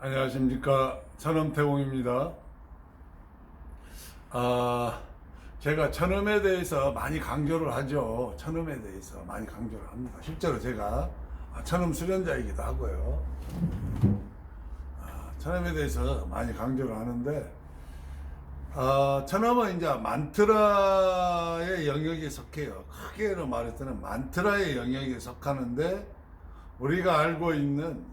안녕하십니까. 천엄태공입니다. 제가 천엄에 대해서 많이 강조를 하죠. 천엄에 대해서 많이 강조를 합니다. 실제로 제가 천엄 수련자이기도 하고요. 천엄에 대해서 많이 강조를 하는데, 천엄은 이제 만트라의 영역에 속해요. 크게로 말해서는 만트라의 영역에 속하는데, 우리가 알고 있는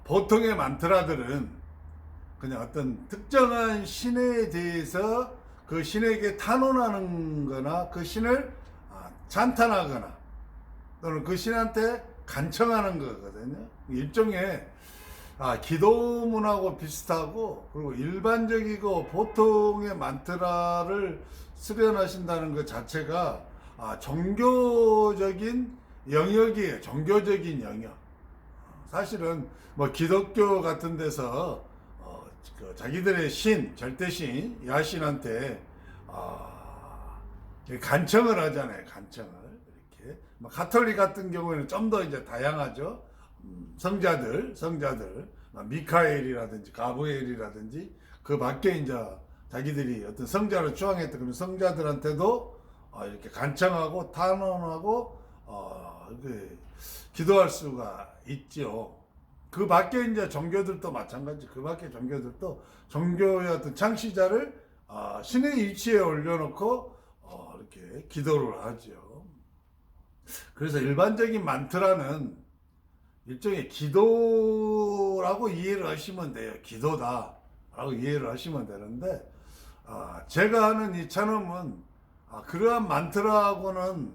보통의 만트라들은 그냥 어떤 특정한 신에 대해서 그 신에게 탄원하는 거나 그 신을 찬탄하거나 또는 그 신한테 간청하는 거거든요. 일종의 기도문하고 비슷하고, 그리고 일반적이고 보통의 만트라를 수련하신다는 것 자체가 종교적인 영역이에요. 종교적인 영역. 사실은 뭐 기독교 같은 데서 자기들의 신, 절대신, 야신한테 간청을 하잖아요. 간청을 이렇게. 뭐 가톨릭 같은 경우에는 좀 더 이제 다양하죠. 성자들, 미카엘이라든지 가브리엘이라든지 그 밖에 이제 자기들이 어떤 성자를 추앙했던 그런 성자들한테도 이렇게 간청하고 탄원하고 이렇게 기도할 수가 있죠. 그 밖에 이제 종교들도 마찬가지. 그 밖에 종교들도 종교의 어떤 창시자를 신의 위치에 올려놓고 이렇게 기도를 하죠. 그래서 일반적인 만트라는 일종의 기도라고 이해를 하시면 돼요. 기도다라고 이해를 하시면 되는데, 제가 하는 이 찬음은 그러한 만트라하고는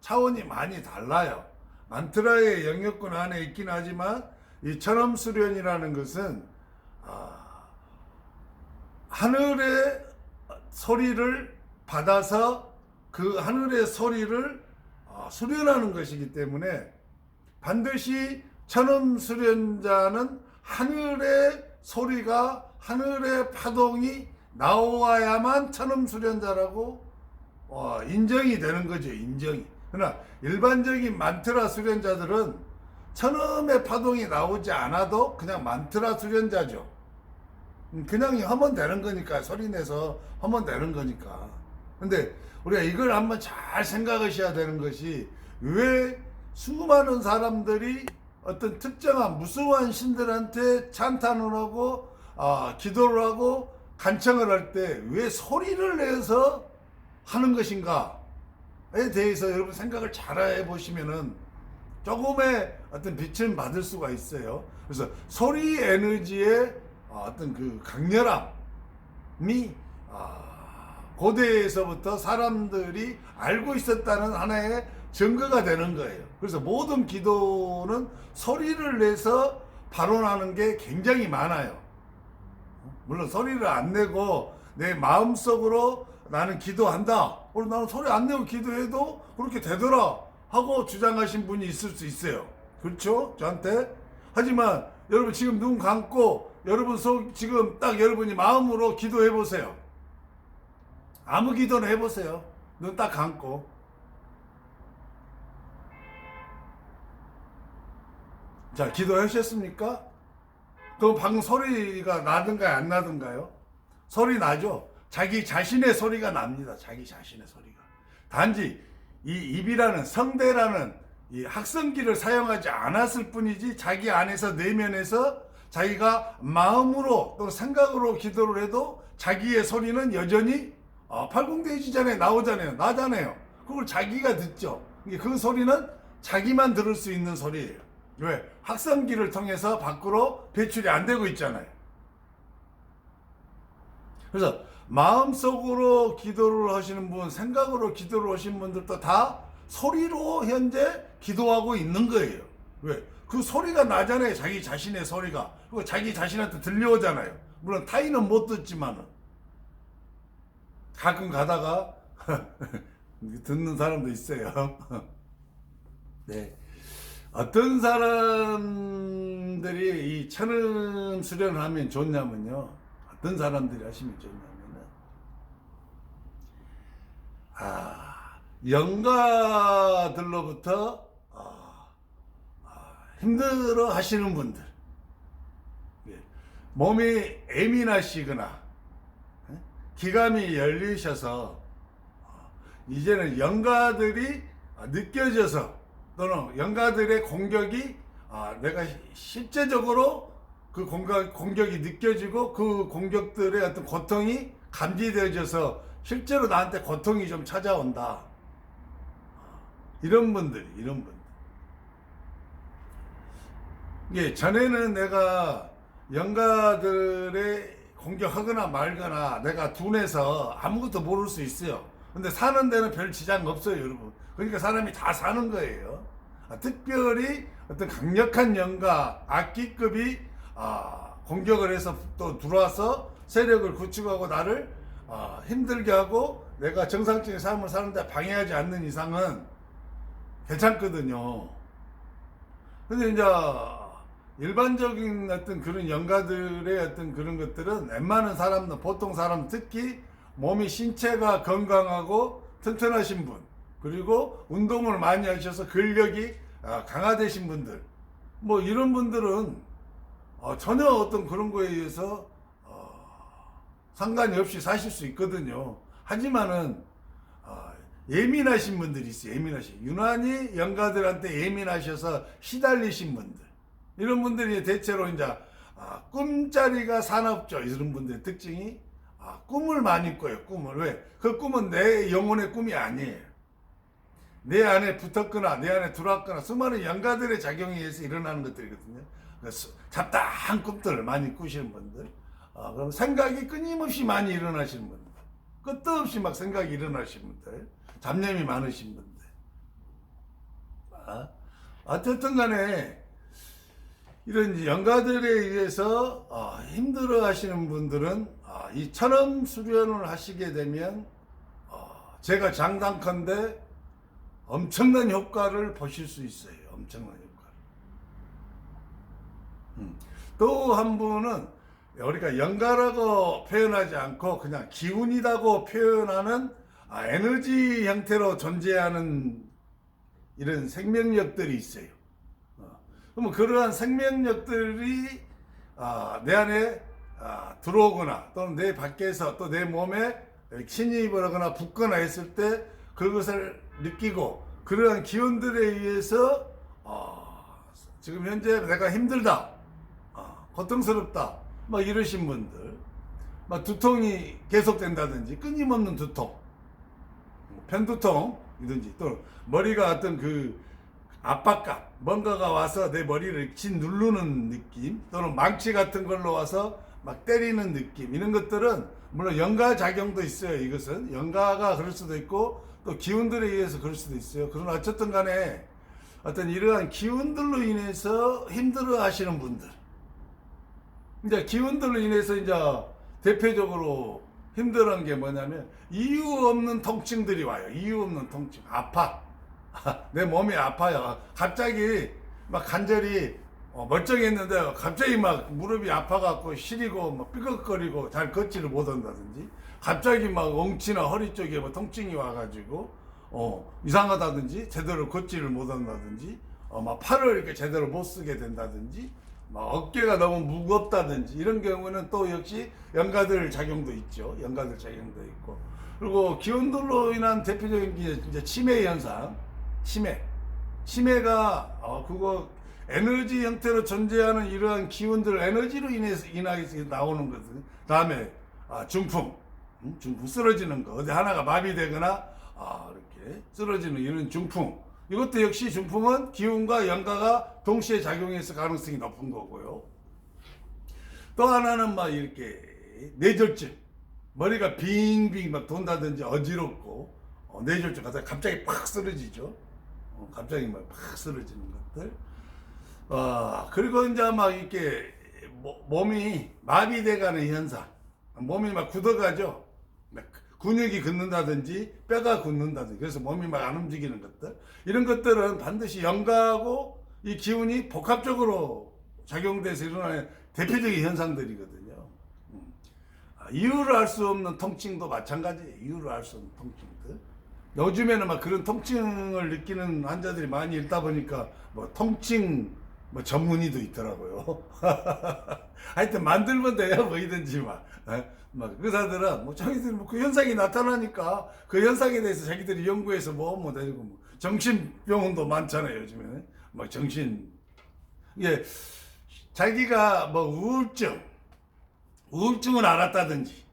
차원이 많이 달라요. 만트라의 영역군 안에 있긴 하지만 이 천엄 수련이라는 것은 하늘의 소리를 받아서 그 하늘의 소리를 수련하는 것이기 때문에 반드시 천엄 수련자는 하늘의 소리가, 하늘의 파동이 나와야만 천엄 수련자라고 인정이 되는 거죠. 인정이. 그러나 일반적인 만트라 수련자들은 천엄의 파동이 나오지 않아도 그냥 만트라 수련자죠. 그냥 하면 되는 거니까, 소리 내서 하면 되는 거니까. 근데 우리가 이걸 한번 잘 생각하셔야 되는 것이, 왜 수많은 사람들이 어떤 특정한 무수한 신들한테 찬탄을 하고 기도를 하고 간청을 할 때 왜 소리를 내서 하는 것인가에 대해서 여러분 생각을 잘 해보시면은 조금의 어떤 빛을 받을 수가 있어요. 그래서 소리 에너지의 어떤 그 강렬함이 고대에서부터 사람들이 알고 있었다는 하나의 증거가 되는 거예요. 그래서 모든 기도는 소리를 내서 발언하는 게 굉장히 많아요. 물론 소리를 안 내고 내 마음속으로 나는 기도한다, 나는 소리 안 내고 기도해도 그렇게 되더라 하고 주장하신 분이 있을 수 있어요. 그렇죠? 저한테. 하지만 여러분 지금 눈 감고 여러분 지금 딱 여러분이 마음으로 기도해 보세요. 아무 기도나 해보세요. 눈 딱 감고. 자, 기도하셨습니까? 그럼 방금 소리가 나든가요, 안 나든가요? 소리 나죠? 자기 자신의 소리가 납니다. 자기 자신의 소리가. 단지 이 입이라는, 성대라는 이 학성기를 사용하지 않았을 뿐이지, 자기 안에서, 내면에서 자기가 마음으로 또 생각으로 기도를 해도 자기의 소리는 여전히 팔공대지전에 나오잖아요. 나잖아요. 그걸 자기가 듣죠. 그 소리는 자기만 들을 수 있는 소리예요. 왜? 학성기를 통해서 밖으로 배출이 안 되고 있잖아요. 그래서 마음속으로 기도를 하시는 분, 생각으로 기도를 하시는 분들도 다 소리로 현재 기도하고 있는 거예요. 왜? 그 소리가 나잖아요. 자기 자신의 소리가. 그리고 자기 자신한테 들려오잖아요. 물론 타인은 못 듣지만은. 가끔 가다가 듣는 사람도 있어요. 네. 어떤 사람들이 이 천음 수련을 하면 좋냐면요. 어떤 사람들이 하시면 좋냐면은, 영가들로부터 힘들어 하시는 분들, 몸이 예민하시거나 기감이 열리셔서 이제는 영가들이 느껴져서 또는 영가들의 공격이 내가 실제적으로 그 공격이 느껴지고 그 공격들의 어떤 고통이 감지되어져서 실제로 나한테 고통이 좀 찾아온다. 이런 분들. 예, 전에는 내가 영가들의 공격하거나 말거나 내가 둔해서 아무것도 모를 수 있어요. 근데 사는 데는 별 지장 없어요, 여러분. 그러니까 사람이 다 사는 거예요. 특별히 어떤 강력한 영가, 악기급이 공격을 해서 또 들어와서 세력을 구축하고 나를 힘들게 하고 내가 정상적인 삶을 사는데 방해하지 않는 이상은 괜찮거든요. 근데 이제 일반적인 어떤 그런 영가들의 어떤 그런 것들은 웬만한 사람들, 보통 사람 특히 몸이 신체가 건강하고 튼튼하신 분, 그리고 운동을 많이 하셔서 근력이 강화되신 분들, 뭐 이런 분들은 전혀 어떤 그런 거에 의해서 상관이 없이 사실 수 있거든요. 하지만은 예민하신 분들이 있어요. 유난히 영가들한테 예민하셔서 시달리신 분들, 이런 분들이 대체로 이제 꿈자리가 사납죠. 이런 분들의 특징이 꿈을 많이 꿔요. 꿈을. 왜? 그 꿈은 내 영혼의 꿈이 아니에요. 내 안에 붙었거나 내 안에 들어왔거나 수많은 영가들의 작용에 의해서 일어나는 것들이거든요. 잡다한 꿈들을 많이 꾸시는 분들, 그럼 생각이 끊임없이 많이 일어나시는 분들, 끝도 없이 막 생각이 일어나시는 분들, 잡념이 많으신 분들. 어쨌든 간에 이런 영가들에 의해서 힘들어 하시는 분들은 이 천엄 수련을 하시게 되면 제가 장담컨대 엄청난 효과를 보실 수 있어요. 엄청난 효과를. 또 한 분은 우리가 영가라고 표현하지 않고 그냥 기운이라고 표현하는 에너지 형태로 존재하는 이런 생명력들이 있어요. 그러면 그러한 생명력들이 내 안에 들어오거나 또는 내 밖에서 또 내 몸에 침입을 하거나 붙거나 했을 때 그것을 느끼고 그러한 기운들에 의해서 지금 현재 내가 힘들다, 고통스럽다 막 이러신 분들, 막 두통이 계속된다든지 끊임없는 두통, 편두통이든지 또 머리가 어떤 그 압박감, 뭔가가 와서 내 머리를 짓누르는 느낌, 또는 망치 같은 걸로 와서 막 때리는 느낌, 이런 것들은 물론 영가 작용도 있어요. 이것은 영가가 그럴 수도 있고 또 기운들에 의해서 그럴 수도 있어요. 그러나 어쨌든 간에 어떤 이러한 기운들로 인해서 힘들어 하시는 분들, 이제 기운들로 인해서 이제 대표적으로 힘들어하는 게 뭐냐면 이유 없는 통증들이 와요. 이유 없는 통증, 아파. 내 몸이 아파요. 갑자기 막 간절히 멀쩡했는데 갑자기 막 무릎이 아파갖고 시리고 막 삐걱거리고 잘 걷지를 못한다든지, 갑자기 막 엉치나 허리 쪽에 뭐 통증이 와가지고 이상하다든지 제대로 걷지를 못한다든지, 막 팔을 이렇게 제대로 못 쓰게 된다든지, 막 어깨가 너무 무겁다든지, 이런 경우는 또 역시 영가들 작용도 있죠. 영가들 작용도 있고, 그리고 기운들로 인한 대표적인 게 이제 치매 현상. 치매가 그거 에너지 형태로 존재하는 이러한 기운들, 에너지로 인해서 나오는 거거든요. 다음에 중풍 쓰러지는 거, 어디 하나가 마비되거나 이렇게 쓰러지는 이런 중풍, 이것도 역시 중풍은 기운과 영가가 동시에 작용해서 가능성이 높은 거고요. 또 하나는 막 이렇게 뇌졸중, 머리가 빙빙 막 돈다든지 어지럽고 뇌졸중 가서 갑자기 팍 쓰러지죠. 갑자기 막 팍 쓰러지는 것들. 그리고 이제 막 이렇게 몸이 마비돼가는 현상, 몸이 막 굳어가죠. 근육이 굳는다든지 뼈가 굳는다든지, 그래서 몸이 막 안 움직이는 것들, 이런 것들은 반드시 영가하고 이 기운이 복합적으로 작용돼서 일어나는 대표적인 현상들이거든요. 이유를 알 수 없는 통증도 마찬가지예요. 이유를 알 수 없는 통증들. 요즘에는 막 그런 통증을 느끼는 환자들이 많이 있다 보니까 뭐 통증 뭐 전문의도 있더라고요. 하여튼 만들면 돼요. 뭐이든지 막. 막 의사들은 뭐 자기들 뭐 그 현상이 나타나니까 그 현상에 대해서 자기들이 연구해서 뭐 되고 뭐 정신병원도 많잖아요. 요즘에는 막 정신 이게 자기가 뭐 우울증을 알았다든지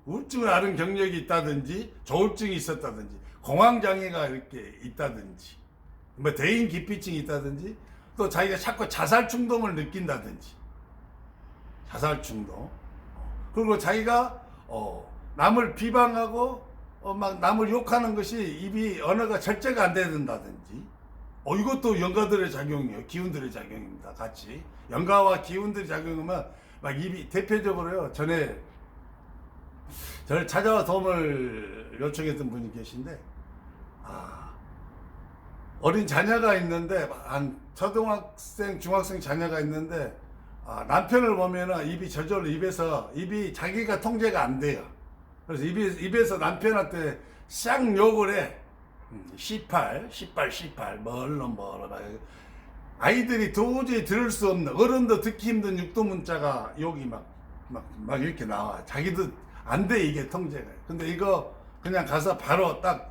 우울증을 앓은 경력이 있다든지 조울증이 있었다든지 공황장애가 이렇게 있다든지 뭐 대인기피증이 있다든지 또 자기가 자꾸 자살 충동을 느낀다든지 자살 충동 그리고 자기가 남을 비방하고 막 남을 욕하는 것이 입이 언어가 절제가 안 된다든지 이것도 영가들의 작용이에요. 기운들의 작용입니다. 같이 영가와 기운들의 작용하면 막 입이 대표적으로요. 전에 저를 찾아와 도움을 요청했던 분이 계신데 어린 자녀가 있는데 한 초등학생 중학생 자녀가 있는데 남편을 보면은 입이 저절로 입이 자기가 통제가 안 돼요. 그래서 입에서 남편한테 쌍 욕을 해. 씨팔 멀어 아이들이 도저히 들을 수 없는 어른도 듣기 힘든 육두문자가 욕이 막 이렇게 나와. 자기도 안 돼 이게 통제가. 근데 이거 그냥 가서 바로 딱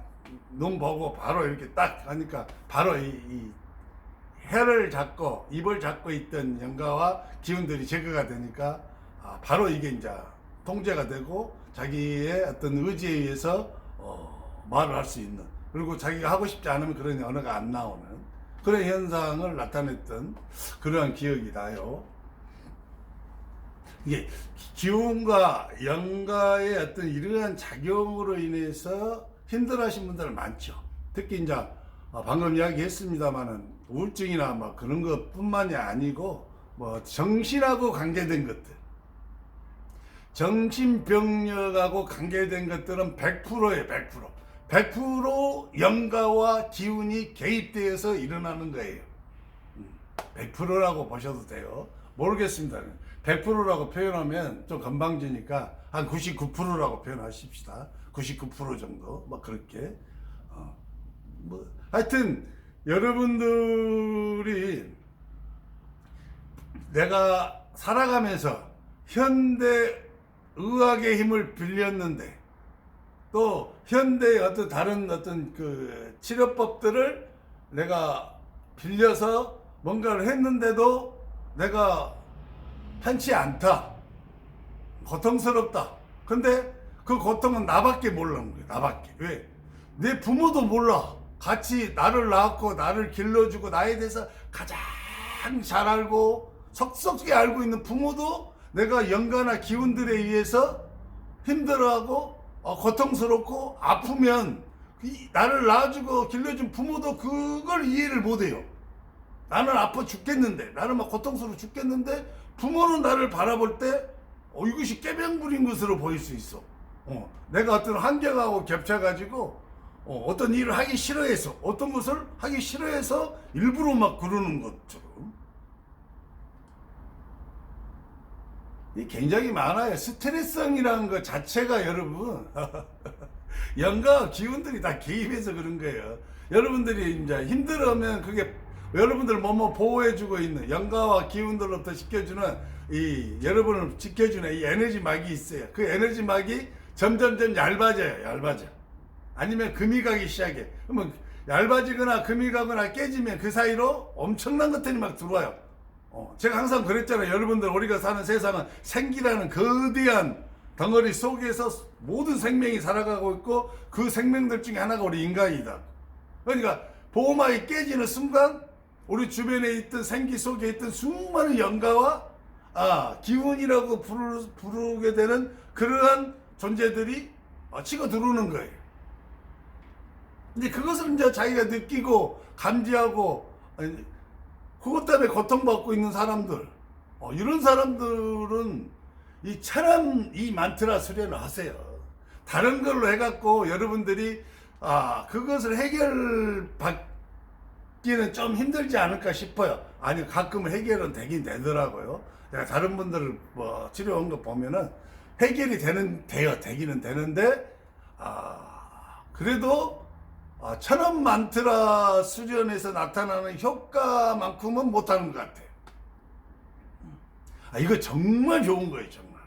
눈 보고 바로 이렇게 딱 하니까 바로 이 혀를 잡고 입을 잡고 있던 영가와 기운들이 제거가 되니까 바로 이게 이제 통제가 되고 자기의 어떤 의지에 의해서 말을 할 수 있는 그리고 자기가 하고 싶지 않으면 그런 언어가 안 나오는 그런 현상을 나타냈던 그러한 기억이 나요. 이게 기운과 영가의 어떤 이러한 작용으로 인해서 힘들어하신 분들 많죠. 특히 이제 방금 이야기했습니다만은 우울증이나 뭐 그런 것뿐만이 아니고 뭐 정신하고 관계된 것들, 정신병력하고 관계된 것들은 100%예요. 100% 영가와 기운이 개입되어서 일어나는 거예요. 100%라고 보셔도 돼요. 모르겠습니다. 100%라고 표현하면 좀 건방지니까 한 99%라고 표현하십시다. 99% 정도 뭐 그렇게 뭐 하여튼 여러분들이 내가 살아가면서 현대 의학의 힘을 빌렸는데 또 현대의 어떤 다른 어떤 그 치료법들을 내가 빌려서 뭔가를 했는데도 내가 편치 않다. 고통스럽다. 근데 그 고통은 나밖에 모르는 거예요. 나밖에. 왜? 내 부모도 몰라. 같이 나를 낳았고 나를 길러주고 나에 대해서 가장 잘 알고 속속히 알고 있는 부모도 내가 영가나 기운들에 의해서 힘들어하고 고통스럽고 아프면 나를 낳아주고 길러준 부모도 그걸 이해를 못해요. 나는 아파 죽겠는데 나는 막 고통스러워 죽겠는데 부모는 나를 바라볼 때 이것이 꾀병 부린 것으로 보일 수 있어. 내가 어떤 환경하고 겹쳐가지고 어떤 일을 하기 싫어해서 어떤 것을 하기 싫어해서 일부러 막 그러는 것처럼 이 굉장히 많아요. 스트레스성이라는 것 자체가 여러분 영가 기운들이 다 개입해서 그런 거예요. 여러분들이 이제 힘들어하면 그게 여러분들 뭐뭐 보호해주고 있는 영가와 기운들로부터 지켜주는 이 여러분을 지켜주는 이 에너지막이 있어요. 그 에너지막이 점점점 얇아져. 아니면 금이 가기 시작해. 그러면 얇아지거나 금이 가거나 깨지면 그 사이로 엄청난 것들이 막 들어와요. 제가 항상 그랬잖아요. 여러분들 우리가 사는 세상은 생기라는 거대한 덩어리 속에서 모든 생명이 살아가고 있고 그 생명들 중에 하나가 우리 인간이다. 그러니까 보호막이 깨지는 순간 우리 주변에 있던 생기 속에 있던 수많은 영가와 기운이라고 부르게 되는 그러한 존재들이 치고 들어오는 거예요. 근데 그것을 이제 자기가 느끼고 감지하고 그것 때문에 고통받고 있는 사람들 이런 사람들은 이 천안 이 만트라 수련을 하세요. 다른 걸로 해갖고 여러분들이 그것을 해결받기는 좀 힘들지 않을까 싶어요. 아니 가끔은 해결은 되긴 되더라고요. 내가 다른 분들을 뭐 치료한 거 보면은 해결이 되기는 되는데 그래도 천원 만트라 수련에서 나타나는 효과만큼은 못하는 것 같아요. 이거 정말 좋은 거예요, 정말.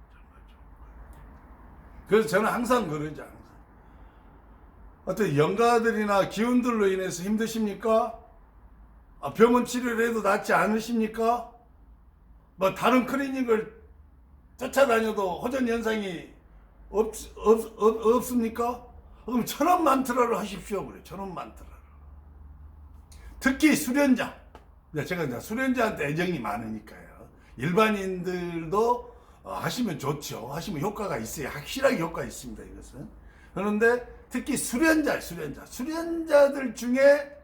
정말 좋은 거예요. 그래서 저는 항상 그러죠, 항상. 어떤 영가들이나 기운들로 인해서 힘드십니까? 병원 치료를 해도 낫지 않으십니까? 뭐 다른 클리닉을 쫓아다녀도 호전 현상이 없습니까? 그럼 천원 만트라를 하십시오. 그래, 천원 만트라를. 특히 수련자. 제가 이제 수련자한테 애정이 많으니까요. 일반인들도 하시면 좋죠. 하시면 효과가 있어요. 확실하게 효과가 있습니다, 이것은. 그런데 특히 수련자들 중에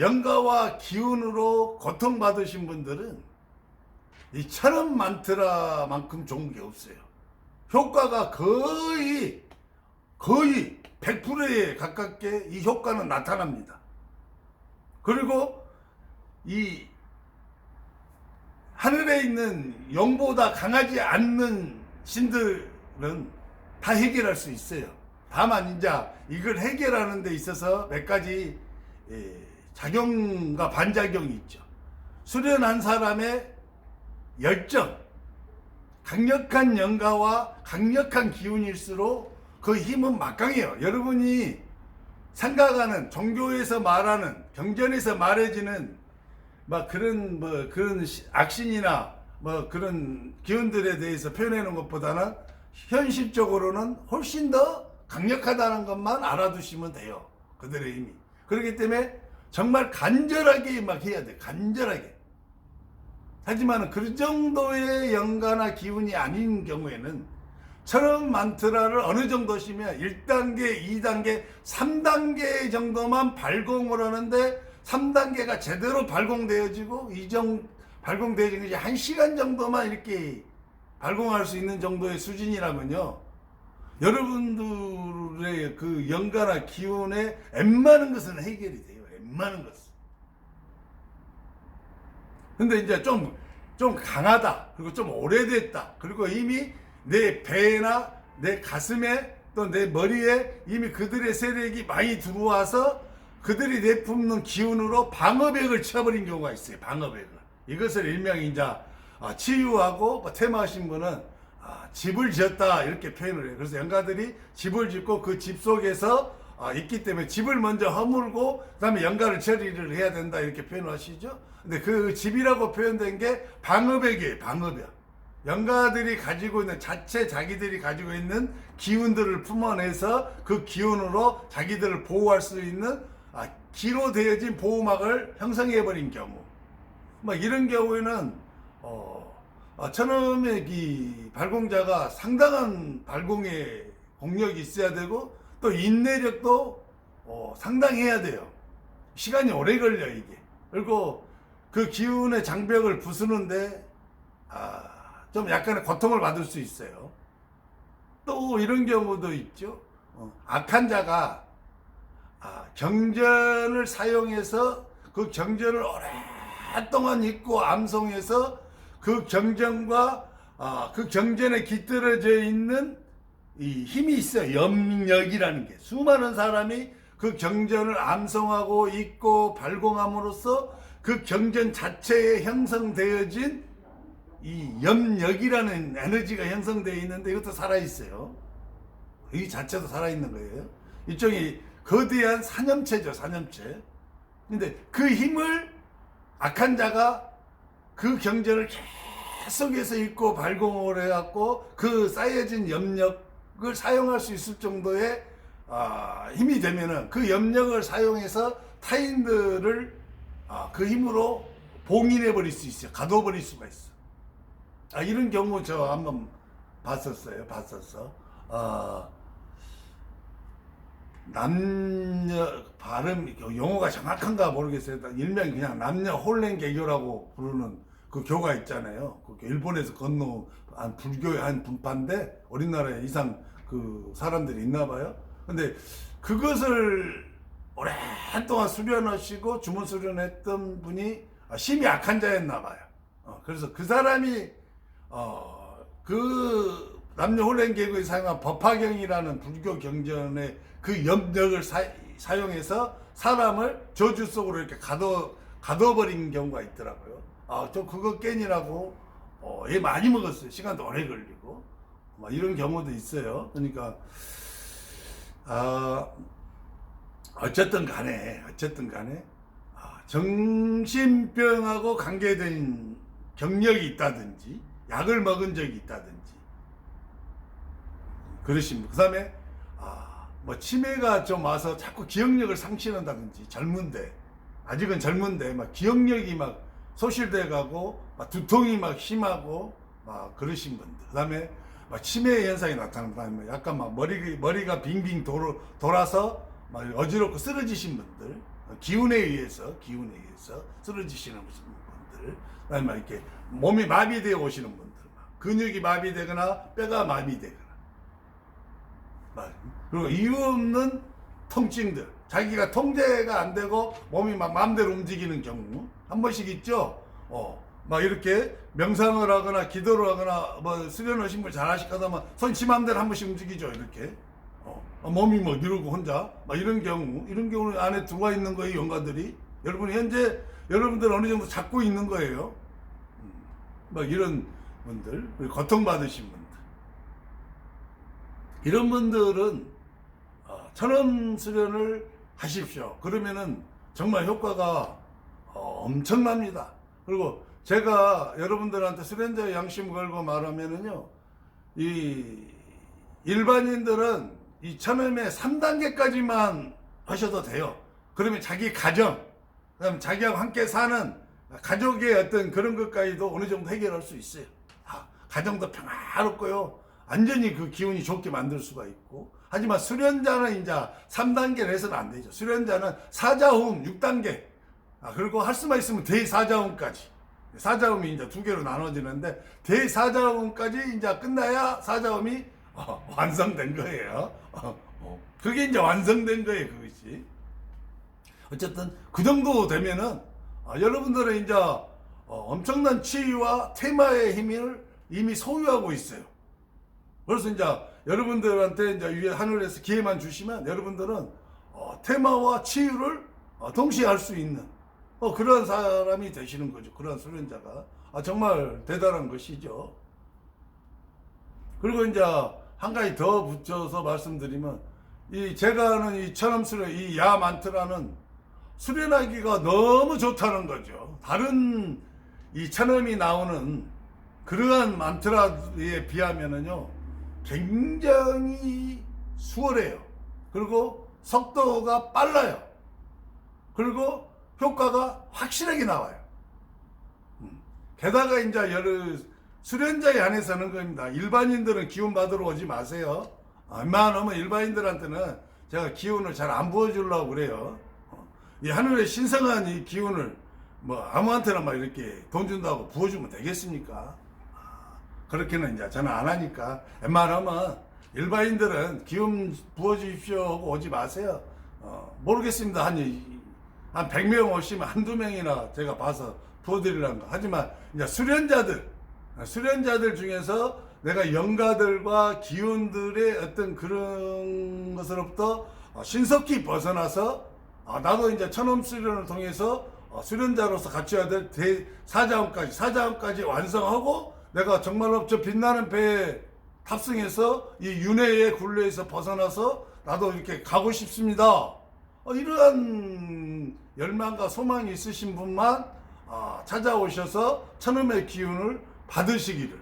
영가와 기운으로 고통받으신 분들은 이 천원 만트라만큼 좋은 게 없어요. 효과가 거의 100%에 가깝게 이 효과는 나타납니다. 그리고 이 하늘에 있는 영보다 강하지 않는 신들은 다 해결할 수 있어요. 다만 이제 이걸 해결하는 데 있어서 몇 가지 작용과 반작용이 있죠. 수련한 사람의 열정, 강력한 영가와 강력한 기운일수록 그 힘은 막강해요. 여러분이 생각하는, 종교에서 말하는, 경전에서 말해지는 그런 악신이나 그런 기운들에 대해서 표현해 놓은 것보다는 현실적으로는 훨씬 더 강력하다는 것만 알아두시면 돼요. 그들의 힘이. 그렇기 때문에 정말 간절하게 해야 돼. 간절하게. 하지만 그 정도의 영가나 기운이 아닌 경우에는 천원 만트라를 어느 정도시면 1단계, 2단계, 3단계 정도만 발공을 하는데 3단계가 제대로 발공되어지고 발공되어진 것이 1시간 정도만 이렇게 발공할 수 있는 정도의 수준이라면요. 여러분들의 그 영가나 기운에 웬만한 것은 해결이 돼요. 웬만한 것은. 근데 이제 좀 강하다. 그리고 좀 오래됐다. 그리고 이미 내 배나 내 가슴에 또 내 머리에 이미 그들의 세력이 많이 들어와서 그들이 내뿜는 기운으로 방어벽을 쳐버린 경우가 있어요. 방어벽을. 이것을 일명 이제 치유하고 테마하신 분은 집을 지었다 이렇게 표현을 해요. 그래서 영가들이 집을 짓고 그 집 속에서 있기 때문에 집을 먼저 허물고 그다음에 영가를 처리를 해야 된다 이렇게 표현을 하시죠. 근데 그 집이라고 표현된 게 방어벽이에요. 방어벽. 영가들이 가지고 있는 자기들이 가지고 있는 기운들을 품어내서 그 기운으로 자기들을 보호할 수 있는 기로 되어진 보호막을 형성해버린 경우. 이런 경우에는 천원의 이 발공자가 상당한 발공의 공력이 있어야 되고 또 인내력도 상당해야 돼요. 시간이 오래 걸려 이게. 그리고 그 기운의 장벽을 부수는데 좀 약간의 고통을 받을 수 있어요. 또 이런 경우도 있죠. 악한 자가 경전을 사용해서 그 경전을 오랫동안 읽고 암송해서 그 경전과 그 경전에 깃들어져 있는 이 힘이 있어요. 염력이라는 게. 수많은 사람이 그 경전을 암송하고 읽고 발공함으로써 그 경전 자체에 형성되어진 이 염력이라는 에너지가 형성되어 있는데 이것도 살아있어요. 이 자체도 살아있는 거예요. 일종의 거대한 산염체죠. 산염체. 근데 그 힘을 악한 자가 그 경전을 계속해서 읽고 발공을 해갖고 그 쌓여진 염력을 사용할 수 있을 정도의 힘이 되면은 그 염력을 사용해서 타인들을 그 힘으로 봉인해 버릴 수 있어요. 가둬 버릴 수가 있어. 이런 경우 저 한번 봤었어요. 남녀 발음 용어가 정확한가 모르겠어요. 일명 그냥 남녀 혼란 개교라고 부르는 그 교가 있잖아요. 그 일본에서 건너온 불교의 한 분파인데 우리나라에 이상 그 사람들이 있나 봐요. 근데 그것을 오랫동안 수련하시고 주문 수련했던 분이 심히 악한 자였나 봐요. 그래서 그 사람이 그 남녀 혼란 개교에 사용한 법화경이라는 불교 경전의 그 염력을 사용해서 사람을 저주 속으로 이렇게 가둬버린 경우가 있더라고요. 저 그거 깬이라고 얘 많이 먹었어요. 시간도 오래 걸리고 막 이런 경우도 있어요. 그러니까 어쨌든 간에 정신병하고 관계된 경력이 있다든지 약을 먹은 적이 있다든지 그러신 분, 그 다음에 뭐 치매가 좀 와서 자꾸 기억력을 상실한다든지, 아직은 젊은데 막 기억력이 막 소실돼 가고 막 두통이 막 심하고 막 그러신 분들, 그 다음에 막 치매 현상이 나타나면 약간 막 머리가 빙빙 돌아서 막 어지럽고 쓰러지신 분들, 기운에 의해서 쓰러지시는 분들, 그다음에 막 이렇게 몸이 마비되어 오시는 분들, 근육이 마비되거나 뼈가 마비되거나, 그리고 이유 없는 통증들, 자기가 통제가 안 되고 몸이 막 마음대로 움직이는 경우 한 번씩 있죠. 막 이렇게 명상을 하거나 기도를 하거나 뭐 수련하신 분 잘 하시거나 손 지 마음대로 한 번씩 움직이죠. 이렇게 몸이 뭐 이러고 혼자 막 이런 경우는 안에 들어와 있는 거예요. 연관들이 현재 여러분들 어느 정도 잡고 있는 거예요. 막 이런 분들, 그리고 고통받으신 분들, 이런 분들은 천원 수련을 하십시오. 그러면은 정말 효과가 엄청납니다. 그리고 제가 여러분들한테 수련자의 양심 걸고 말하면은요, 이 일반인들은 이 천음의 3단계까지만 하셔도 돼요. 그러면 자기 가정, 그다음 자기하고 함께 사는 가족의 어떤 그런 것까지도 어느 정도 해결할 수 있어요. 가정도 평화롭고요, 완전히 그 기운이 좋게 만들 수가 있고. 하지만 수련자는 이제 3단계를 해서는 안 되죠. 수련자는 사자호흡 6단계, 그리고 할 수만 있으면 대사자호흡까지. 사자호흡이 이제 두 개로 나눠지는데, 대사자호흡까지 이제 끝나야 사자호흡이 완성된 거예요. 그게 이제 완성된 거예요, 그것이. 어쨌든 그 정도 되면은 여러분들은 이제 엄청난 치유와 테마의 힘을 이미 소유하고 있어요. 그래서 이제 여러분들한테 이제 위에 하늘에서 기회만 주시면 여러분들은 테마와 치유를 동시에 할 수 있는 그런 사람이 되시는 거죠. 그런 수련자가 정말 대단한 것이죠. 그리고 이제 한 가지 더 붙여서 말씀드리면, 제가 하는 이 천엄수련, 이 야만트라는 수련하기가 너무 좋다는 거죠. 다른 이 천엄이 나오는 그러한 만트라에 비하면은요, 굉장히 수월해요. 그리고 속도가 빨라요. 그리고 효과가 확실하게 나와요. 게다가 이제 수련자에 한해서는 겁니다. 일반인들은 기운 받으러 오지 마세요. 웬만하면 일반인들한테는 제가 기운을 잘 안 부어주려고 그래요. 이 하늘의 신성한 이 기운을 뭐 아무한테나 막 이렇게 돈 준다고 부어주면 되겠습니까? 그렇게는 이제 저는 안 하니까 웬만하면 일반인들은 기운 부어주십시오 하고 오지 마세요. 모르겠습니다. 한 100명 오시면 한두 명이나 제가 봐서 부어드리려는 거. 하지만 이제 수련자들 중에서 내가 영가들과 기운들의 어떤 그런 것으로부터 신속히 벗어나서 나도 이제 천엄 수련을 통해서 수련자로서 갖춰야 될 사자원까지 완성하고, 내가 정말로 저 빛나는 배에 탑승해서 이 윤회의 굴레에서 벗어나서 나도 이렇게 가고 싶습니다. 이러한 열망과 소망이 있으신 분만 찾아오셔서 천음의 기운을 받으시기를.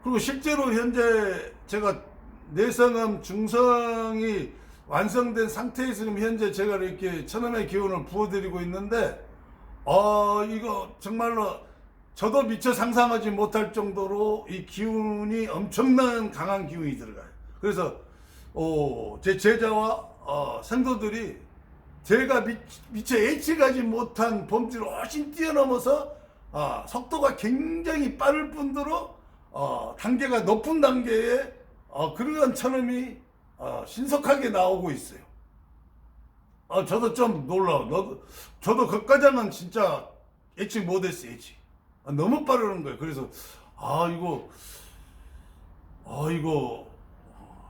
그리고 실제로 현재 제가 내성âm 중성이 완성된 상태에서 지금 현재 제가 이렇게 천음의 기운을 부어드리고 있는데, 이거 정말로 저도 미처 상상하지 못할 정도로 이 기운이 엄청난 강한 기운이 들어가요. 그래서 제 제자와 성도들이 제가 미처 예측하지 못한 범주를 훨씬 뛰어넘어서 속도가 굉장히 빠를 뿐더러 단계가 높은 단계에 그러한 천음이 신속하게 나오고 있어요. 저도 좀 놀라워. 저도 그까지는 진짜 예측 못했어요. 너무 빠르는 거예요. 그래서 이거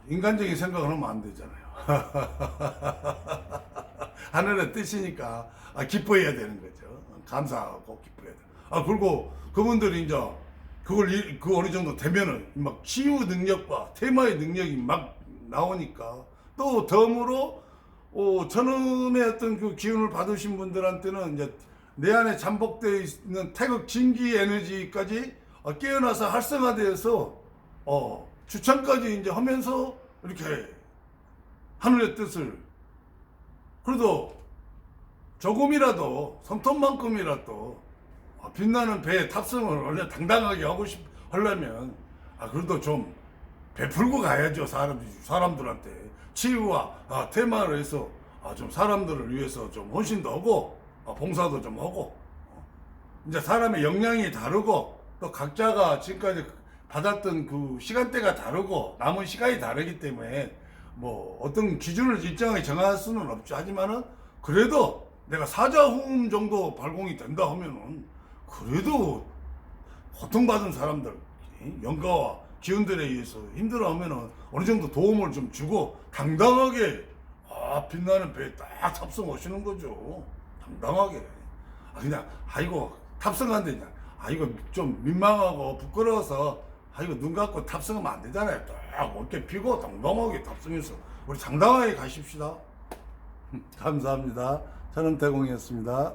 인간적인 생각을 하면 안 되잖아요. 하늘의 뜻이니까 기뻐해야 되는 거죠. 감사하고 기뻐해야 돼. 그리고 그분들이 이제 그 어느 정도 되면은 막 치유 능력과 테마의 능력이 막 나오니까 또 덤으로 저놈의 어떤 그 기운을 받으신 분들한테는 이제 내 안에 잠복되어 있는 태극 진기 에너지까지 깨어나서 활성화되어서 추천까지 이제 하면서 이렇게 하늘의 뜻을 그래도 조금이라도 손톱만큼이라도 빛나는 배에 탑승을 원래 당당하게 하려면 그래도 좀 베풀고 가야죠. 사람들한테 치유와 테마를 해서 좀 사람들을 위해서 좀 헌신도 하고 봉사도 좀 하고 이제 사람의 역량이 다르고 또 각자가 지금까지 받았던 그 시간대가 다르고 남은 시간이 다르기 때문에 뭐 어떤 기준을 일정하게 정할 수는 없죠. 하지만은 그래도 내가 사자후음 정도 발공이 된다 하면은 그래도 고통받은 사람들 영가와 기운들에 의해서 힘들어하면은 어느 정도 도움을 좀 주고 당당하게 빛나는 배에 딱 탑승하시는 거죠. 당당하게 그냥 이거 탑승한데 이거 좀 민망하고 부끄러워서 이거 눈 감고 탑승하면 안 되잖아요. 딱 어깨 펴고 당당하게 탑승해서 우리 당당하게 가십시다. 감사합니다. 저는 대공이었습니다.